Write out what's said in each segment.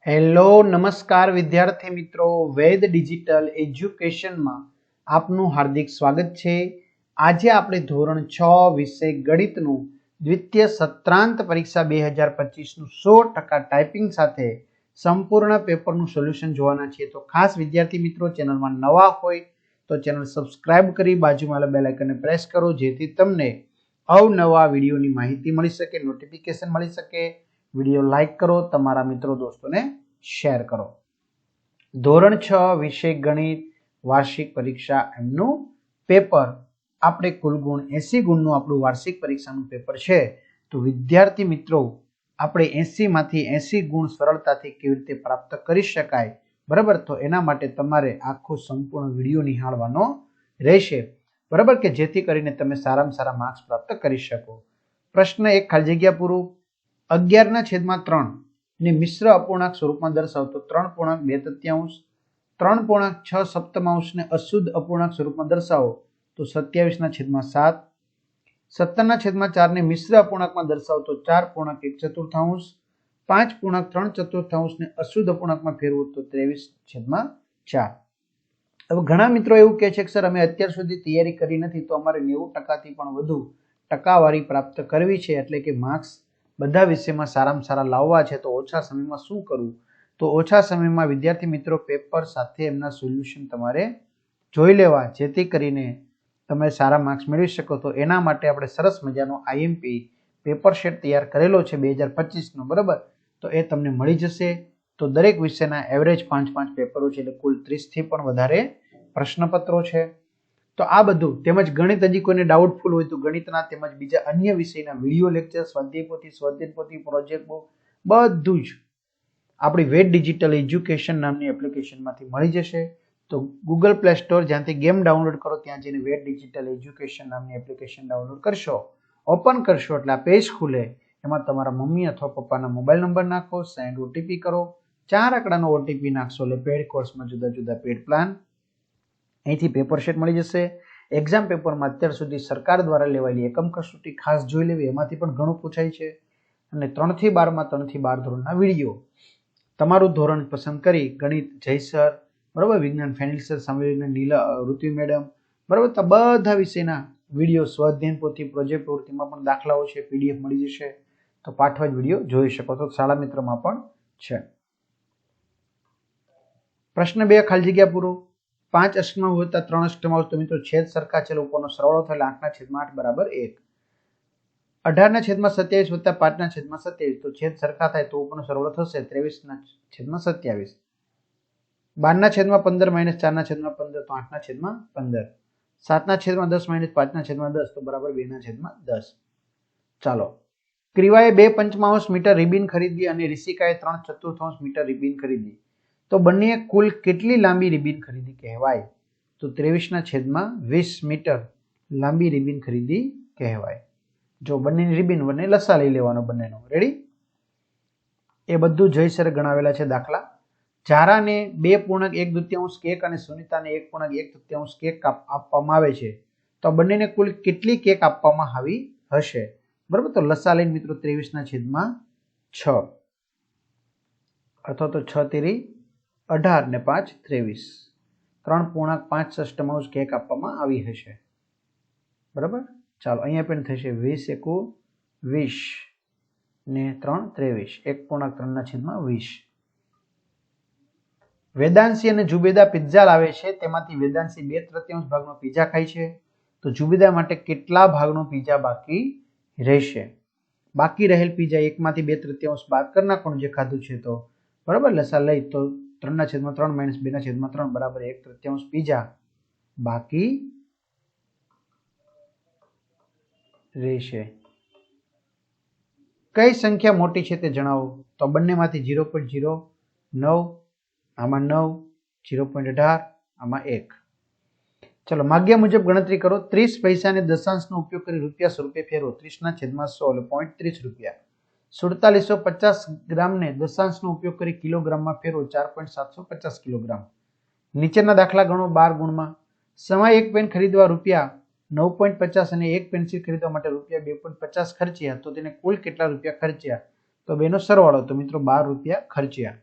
Hello નમસ્કાર વિદ્યાર્થી મિત્રો, વેદ ડિજિટલ એજ્યુકેશનમાં આપનું હાર્દિક સ્વાગત છે। આજે આપણે ધોરણ 6 વિષય ગણિતનું દ્વિતીય સત્રાંત પરીક્ષા 2025નું 100% ટાઈપિંગ સાથે સંપૂર્ણ પેપરનું સોલ્યુશન જોવાના છીએ। તો ખાસ વિદ્યાર્થી મિત્રો, ચેનલમાં નવા હોય તો ચેનલ સબસ્ક્રાઇબ કરી બાજુમાં બેલ આઇકનને પ્રેસ કરો, જેથી તમને અવનવા વિડીયોની માહિતી મળી શકે, નોટિફિકેશન મળી શકે। વિડીયો લાઈક કરો, તમારા મિત્રો દોસ્તોને શેર કરો। ધોરણ 6 વિષય ગણિત વાર્ષિક પરીક્ષા એમનું પેપર, આપણે કુલ ગુણ 80 ગુણનું આપણું વાર્ષિક પરીક્ષાનું પેપર છે। તો વિદ્યાર્થી મિત્રો, આપણે 80 માંથી 80 ગુણ સરળતાથી કેવી રીતે પ્રાપ્ત કરી શકાય, બરાબર? તો એના માટે તમારે આખો સંપૂર્ણ વિડીયો નિહાળવાનો રહેશે, બરાબર, કે જેથી કરીને તમે સારામાં સારા માર્ક્સ પ્રાપ્ત કરી શકો। પ્રશ્ન 1 ખાલી જગ્યા પૂરું। 11/3 ને મિશ્ર અપૂર્ણાંક સ્વરૂપમાં દર્શાવતો 3.2 3.6 સપ્તમાંશ ને અશુદ્ધ અપૂર્ણાંક સ્વરૂપમાં દર્શાવો તો 27/7 17/4 ને મિશ્ર અપૂર્ણાંકમાં દર્શાવતો 4.1 5.3 ને અશુદ્ધ અપૂર્ણાંકમાં ફેરવો તો 23/4। હવે ઘણા મિત્રો એવું કહે છે કે સર, અમે અત્યાર સુધી તૈયારી કરી નથી, તો અમારે 90% થી પણ વધુ ટકાવારી પ્રાપ્ત કરવી છે, એટલે કે માર્ક્સ બધા વિષયમાં સારામાં સારા લાવવા છે, તો ઓછા સમયમાં શું કરવું? તો ઓછા સમયમાં વિદ્યાર્થી મિત્રો પેપર સાથે એમના સોલ્યુશન તમારે જોઈ લેવા, જેથી કરીને તમે સારા માર્ક્સ મેળવી શકો। તો એના માટે આપણે સરસ મજાનો આઈએમપી પેપર સેટ તૈયાર કરેલો છે 2025નો, બરાબર? તો એ તમને મળી જશે। તો દરેક વિષયના એવરેજ 5 પેપરો છે, એટલે કુલ 30 થી પણ વધારે પ્રશ્નપત્રો છે। તો આ બધું, તેમજ ગણિત હજી કોઈને ડાઉટફુલ હોય તો ગણિતના તેમજ બીજા અન્ય વિષયના વિડીયો લેક્ચર, સ્વાધ્યાય પોથી, પ્રોજેક્ટ બુક બધું જ આપણી વેદ ડિજિટલ એજ્યુકેશન નામની એપ્લિકેશનમાંથી મળી જશે। તો ગૂગલ પ્લે સ્ટોર, જ્યાંથી ગેમ ડાઉનલોડ કરો ત્યાં જઈને વેદ ડિજિટલ એજ્યુકેશન નામની એપ્લિકેશન ડાઉનલોડ કરશો, ઓપન કરશો એટલે આ પેજ ખુલે। એમાં તમારા મમ્મી અથવા પપ્પાના મોબાઈલ નંબર નાખો, સેન્ડ ઓટીપી કરો, 4 આંકડાનો ઓટીપી નાખશો એટલે પેડ કોર્સમાં જુદા જુદા પેડ પ્લાન, અહીંથી પેપર સેટ મળી જશે। એક્ઝામ પેપરમાં અત્યાર સુધી સરકાર દ્વારા લેવાયેલી એકમ કસોટી ખાસ જોઈ લેવી, એમાંથી પણ ઘણું પૂછાય છે। અને 3 થી 12માં 3 થી 12 ધોરણના વિડીયો, તમારું ધોરણ પસંદ કરી ગણિત જય સર, બરાબર, વિજ્ઞાન ફેનિલ સર, સામાન્ય વિજ્ઞાન નીલા ઋતુ મેડમ, બરાબર, તો બધા વિષયના વિડીયો, સ્વાધ્યાય પોથી, પ્રોજેક્ટ પ્રવૃત્તિમાં પણ દાખલાઓ છે, પીડીએફ મળી જશે, તો પાઠવા જ વિડીયો જોઈ શકો। તો શાળા મિત્રમાં પણ છે। પ્રશ્ન 2 ખાલી જગ્યા પૂરો। 5 અષ્ટમાંશ વત્તા 3 અષ્ટમાંશ, તો મિત્રો છેદ સરખા છે, ઉપરનો સરવાળો થાય 8/8 બરાબર 1। 18/27 વત્તા 5/27, તો છેદ સરખા થાય તો ઉપરનો સરવાળો થશે 23/27। 12/15 - 4/15, તો 8/15। 7/10 - 5/10, તો બરાબર 2/10। ચાલો, ક્રિવાએ 2 પંચમાંશ મીટર રિબીન ખરીદી અને રિષિકાએ 3/4 મીટર રિબીન ખરીદી, તો બંને કુલ કેટલી લાંબી રિબીન ખરીદી કહેવાય? તો 23/20 મીટર લાંબી રિબીન ખરીદી કહેવાય। જો બંનેની રિબીન, બંને લસા લઈ લેવાનો બંનેનો, રેડી? એ બધું જયસરે ગણાવેલા છે દાખલા। ઝારાને 2.1 કેક અને સુનિતાને 1.1 કેક આપવામાં આવે છે, તો બંનેને કુલ કેટલી કેક આપવામાં આવી હશે? બરાબર, તો લસા લઈને મિત્રો 23/6, અથવા તો 6 તેરી 18 ને 5 23, 3.5 અષ્ટમાંશ કેક આપવામાં આવી હશે, બરાબર। ચાલો, અહીંયા પણ થશે 20 ને 3 23, 1.3/20। વેદાંશી અને જુબેદા પિઝા લાવે છે, તેમાંથી વેદાંશી 2/3 ભાગનો પિઝા ખાય છે, તો જુબેદા માટે કેટલા ભાગનો પિઝા બાકી રહેશે? બાકી રહેલ પિઝા 1 માંથી 2/3 બાદ કરી નાખવાનું જે ખાધું છે, તો બરાબર, લસા લઈ તો 3/3 - 2/3 બરાબર 1/3 પિઝા બાકી રહેશે। કઈ સંખ્યા મોટી છે તે જણાવો? તો બંનેમાંથી 0.09, આમાં 9, 0.18, આમાં 1। ચલો, માગ્યા મુજબ ગણતરી કરો। 30 પૈસાને દશાંશનો ઉપયોગ કરી રૂપિયા સ્વરૂપે ફેરવો, 30/100 એટલે 0.30 રૂપિયા। 4750 ગ્રામને દશાંશનો ઉપયોગ કરી કિલોગ્રામમાં ફેરવો, 4.750 કિલોગ્રામ। નીચેના દાખલા ગણો 12 ગુણમાં। સમય એક પેન ખરીદવા રૂપિયા 9.50 અને એક પેન્સિલ ખરીદવા માટે રૂપિયા 2.50 ખર્ચ્યા, તો તેને કુલ કેટલા રૂપિયા ખર્ચ્યા? તો બેનો સરવાળો, તો મિત્રો 12 રૂપિયા ખર્ચ્યા।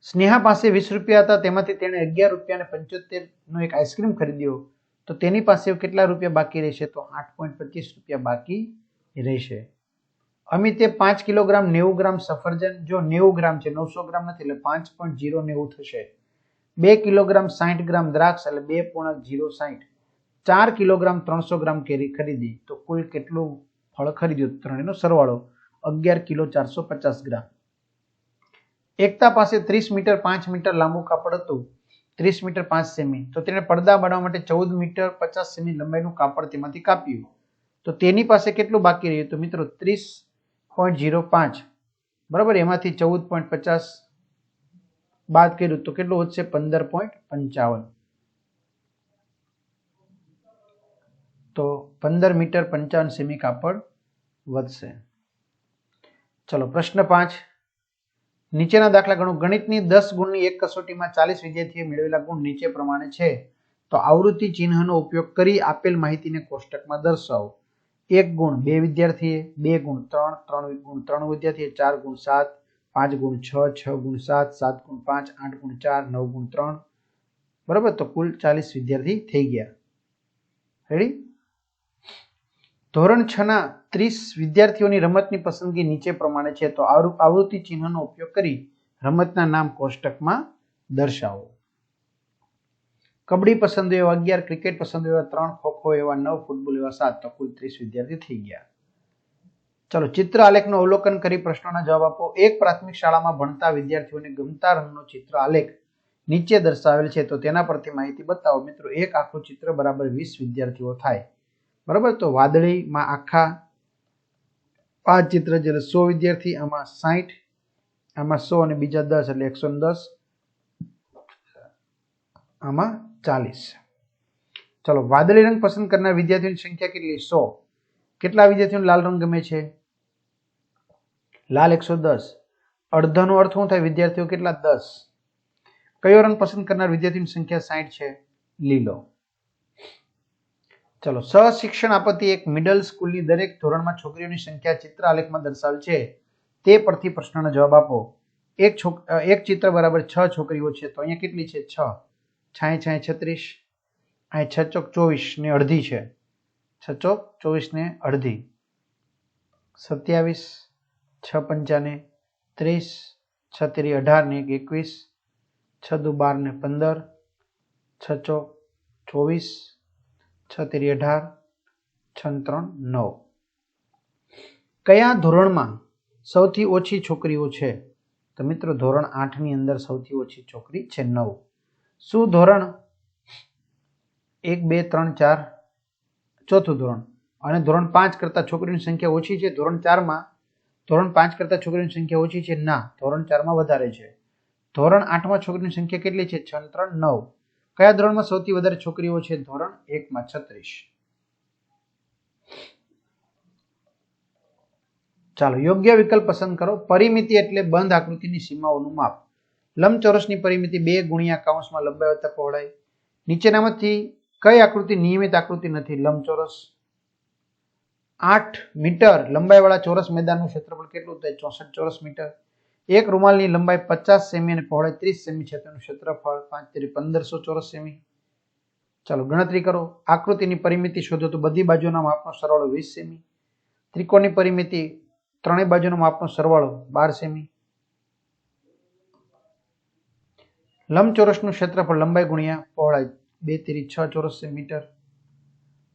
સ્નેહા પાસે 20 રૂપિયા હતા, તેમાંથી તેણે 11.75 નો એક આઈસ્ક્રીમ ખરીદ્યો, તો તેની પાસે કેટલા રૂપિયા બાકી રહેશે? તો 8.25 રૂપિયા બાકી રહેશે. અમિતે 5 કિલોગ્રામ 90 ગ્રામ સફરજન, જો 90 ગ્રામ છે 900 ગ્રામ નથી એટલે 5.090 થશે. 2 કિલોગ્રામ 60 ગ્રામ દ્રાક્ષ એટલે 2.060. 4 કિલોગ્રામ 300 ગ્રામ કેરી ખરીદી, તો કુલ કેટલું ફળ ખરીદ્યું? ત્રણેયનો સરવાળો 11 કિલો 450 ગ્રામ. એકતા પાસે 30 મીટર 5 મીટર લાંબુ કાપડ હતું, 30 મીટર 5 સેમી, તો તેણે પડદા બનાવવા માટે 14 મીટર 50 સેમી લંબાઈનું કાપડ તેમાંથી કાપ્યું, તો તેની પાસે કેટલું બાકી રહ્યું? તો મિત્રો 30.05, બરાબર, એમાંથી 14.50 બાદ કર્યું તો કેટલું વધશે? 15.55. તો 15 મીટર 55 સેમી કાપડ વધશે. ચલો પ્રશ્ન 5, નીચેના દાખલા ગણો. ગણિતની 10 ગુણની એક કસોટીમાં 40 વિદ્યાર્થીઓએ મેળવેલા ગુણ નીચે પ્રમાણે છે, તો આવૃત્તિ ચિહ્નનો ઉપયોગ કરી આપેલ માહિતીને કોષ્ટકમાં દર્શાવો. 1 ગુણ 2 વિદ્યાર્થીએ, 2 ગુણ 3, 3 ગુણ 3 વિદ્યાર્થીએ, 4 ગુણ 7, 5 ગુણ 6, 6 ગુણ 7, 7 ગુણ 5, 8 ગુણ 4, 9 ગુણ 3, બરાબર. તો કુલ 40 વિદ્યાર્થી થઈ ગયા. રેડી? ધોરણ 6 ના 30 વિદ્યાર્થીઓની રમતની પસંદગી નીચે પ્રમાણે છે, તો આવૃત્તિ ચિહ્નનો ઉપયોગ કરી રમતના નામ કોષ્ટકમાં દર્શાવો. કબડ્ડી પસંદ એવા 11, ક્રિકેટ પસંદ એવા 3, ખોખો એવા 9, ફૂટબોલ એવા 7, તો કુલ 30 વિદ્યાર્થી થઈ ગયા. ચલો ચિત્ર આલેખનું અવલોકન કરી પ્રશ્નોના જવાબ આપો. એક પ્રાથમિક શાળામાં ભણતા વિદ્યાર્થીઓને ગમતા રંગનો ચિત્ર આલેખ નીચે દર્શાવેલ છે, તો તેના પરથી માહિતી બતાવો. મિત્રો એક આખું ચિત્ર બરાબર 20 વિદ્યાર્થીઓ થાય, બરાબર. તો વાદળીમાં આખા 5 ચિત્ર એટલે 100 વિદ્યાર્થી, આમાં 60, આમાં 100 અને બીજા 10 એટલે 110, આમાં 40. ચલો વાદળી રંગ પસંદ કરનાર વિદ્યાર્થીઓની સંખ્યા કેટલી? 100. કેટલા વિદ્યાર્થીઓને લાલ રંગ ગમે છે? લાલ 110. અડધાનો અર્થ શું થાય? વિદ્યાર્થીઓ કેટલા? 10. કયો રંગ પસંદ કરનાર વિદ્યાર્થીઓની સંખ્યા 60 છે? લીલો. ચલો સહશિક્ષણ આપત્તિ એક મિડલ સ્કૂલની દરેક ધોરણમાં છોકરીઓની સંખ્યા ચિત્ર આલેખમાં દર્શાવેલ છે, તે પરથી પ્રશ્નનો જવાબ આપો. એક ચિત્ર બરાબર 6 છોકરીઓ છે, તો અહીંયા કેટલી છે? 6. 6 36, અહીં 6 ચોક 24 ને અડધી છે, 6 ચોક 24 ને અડધી, 27, 6 પંચાને 30, 6 તેરી 18 ને 21, 6 દુ 12 ને 15, 6 ચોક 24, 6 તેરી 18, 6 3 9. કયા ધોરણમાં સૌથી ઓછી છોકરીઓ છે? તો મિત્રો ધોરણ 8 ની અંદર સૌથી ઓછી છોકરી છે 9. શું ધોરણ 1, 2, 3, 4 ચોથું ધોરણ અને ધોરણ 5 કરતા છોકરીઓની સંખ્યા ઓછી છે? ધોરણ 4 માં ધોરણ 5 કરતા છોકરીઓની સંખ્યા ઓછી છે? ના, ધોરણ 4 માં વધારે છે. ધોરણ 8 માં છોકરીઓની સંખ્યા કેટલી છે? 6 3 9. કયા ધોરણમાં સૌથી વધારે છોકરીઓ છે? ધોરણ 1 માં 36. ચાલો યોગ્ય વિકલ્પ પસંદ કરો. પરિમિતિ એટલે બંધ આકૃતિની સીમાઓનું માપ. લંબચોરસની પરિમિતિ 2 ગુણ્યા કૌંસમાં લંબાઈ વત્તા પહોળાઈ. નીચેનામાંથી કઈ આકૃતિ નિયમિત આકૃતિ નથી? લંબચોરસ. 8 મીટર લંબાઈવાળા ચોરસ મેદાનનું ક્ષેત્રફળ કેટલું થાય? 64 ચોરસ મીટર. એક રૂમાલની લંબાઈ 50 સેમી અને પહોળાઈ 30 સેમી છે, તેનું ક્ષેત્રફળ 5 તેરી 1500 ચોરસ સેમી. ચાલો ગણતરી કરો. આકૃતિની પરિમિતિ શોધો, તો બધી બાજુના માપનો સરવાળો 20 સેમી. ત્રિકોણની પરિમિતિ ત્રણેય બાજુના માપનો સરવાળો 12 સેમી. લંબચોરસનું ક્ષેત્રફળ લંબાઈ ગુણ્યા પહોળાઈ 2 તેરી 6 ચોરસ મીટર.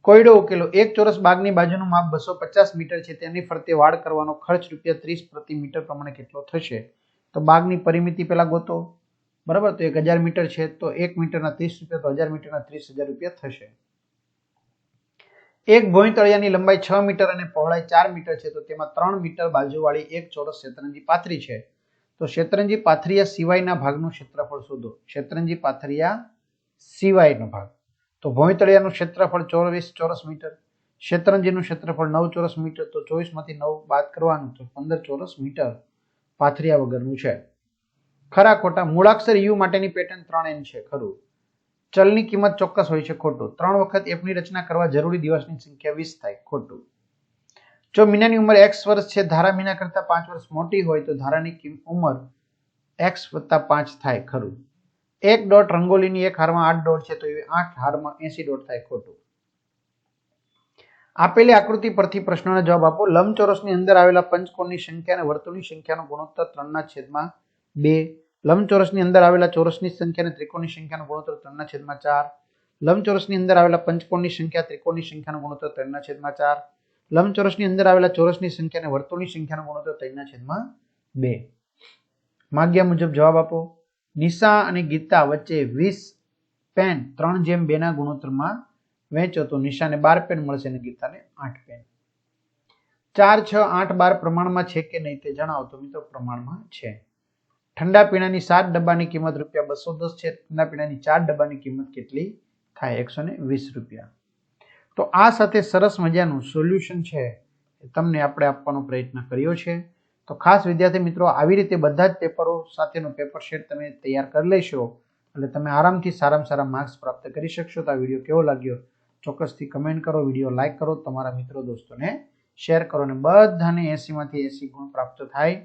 કોયડો ઉકેલો. એક ચોરસ બાગની બાજુનું માપ 250 મીટર છે, તેની ફરતે વાડ કરવાનો ખર્ચ ₹30 પ્રતિ મીટર પ્રમાણે કેટલો થશે? તો બાગની પરિમિતિ પેલા ગોતો, બરાબર. તો 1000 મીટર છે, તો 1 મીટરના 30 રૂપિયા, તો 1000 મીટરના 30,000 રૂપિયા થશે. એક ભોંયતળિયાની લંબાઈ 6 મીટર અને પહોળાઈ 4 મીટર છે, તો તેમાં 3 મીટર બાજુવાળી એક ચોરસ શેતરંજી પાથરી છે, તો શેતરંજી પાથરિયા સિવાયના ભાગનું ક્ષેત્રફળ શોધો. શેતરંજી પાથરિયા સિવાયનો ભાગ, તો ભોંયતળિયાનું ક્ષેત્રફળ 24 ચોરસ મીટર, શેતરંજીનું ક્ષેત્રફળ 9 ચોરસ મીટર, તો 24 માંથી 9 બાદ કરવાનું, તો 15 ચોરસ મીટર પાથરિયા વગરનું છે. ખરા ખોટા? મૂળાક્ષર યુ માટેની પેટર્ન 3n છે, ખરું. ચલની કિંમત ચોક્કસ હોય છે, ખોટું. 3 વખત f ની રચના કરવા જરૂરી દિવસની સંખ્યા 20 થાય, ખોટું. જો મીનાની ઉંમર x વર્ષ છે, ધારા મીના કરતા 5 વર્ષ મોટી હોય, તો ધારાની ઉંમર x વત્તા 5 થાય ખરું. 1 ડોટ રંગોલીની એક હારમાં 8 ડોટ છે તો એ 8 હારમાં 80 ડોટ થાય ખોટું. આપેલી આકૃતિ પરથી પ્રશ્નોના જવાબ આપો. લંબચોરસની અંદર આવેલા પંચકોણની સંખ્યા અને વર્તુળની સંખ્યાનો ગુણોત્તર 3/2. લંબચોરસની અંદર આવેલા ચોરસની સંખ્યા અને ત્રિકોણની સંખ્યાનો ગુણોત્તર 3/4. લંબચોરસની અંદર આવેલા પંચકોણની સંખ્યા ત્રિકોણની સંખ્યાનો ગુણોત્તર 3/4. લંબચોરસની અંદર આવેલા ચોરસની સંખ્યા અને વર્તુળની સંખ્યાનો ગુણોત્તર 3/2. માગ્યા મુજબ જવાબ આપો. નિશા અને ગીતા વચ્ચે 20 પેન 3/2 ના ગુણોત્તરમાં વહેંચો તો નિશાને 12 પેન મળશે અને ગીતાને 8 પેન. 4, 6, 8, 12 પ્રમાણમાં છે કે નહીં તે જણાવો. તો મિત્રો પ્રમાણમાં છે. ઠંડા પીણાની 7 ડબ્બાની કિંમત ₹210 છે. ઠંડા પીણાની 4 ડબ્બાની કિંમત કેટલી થાય? 120 રૂપિયા. તો આ સાથે સરસ મજાનું સોલ્યુશન છે તમને આપણે આપવાનો પ્રયત્ન કર્યો છે. તો ખાસ વિદ્યાર્થી મિત્રો આવી રીતે બધા જ પેપરો સાથેનો પેપર શેટ તમે તૈયાર કરી લેશો એટલે તમે આરામથી સારામાં સારા માર્ક્સ પ્રાપ્ત કરી શકશો. તો આ વિડીયો કેવો લાગ્યો ચોક્કસથી કમેન્ટ કરો, વિડીયો લાઇક કરો, તમારા મિત્રો દોસ્તોને શેર કરો અને બધાને 80 માંથી 80 ગુણ પ્રાપ્ત થાય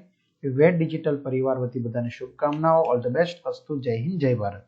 એ વેટ ડિજિટલ પરિવાર વતી બધાને શુભકામનાઓ. All the best. અસ્તુ. જય હિન્દ, જય ભારત.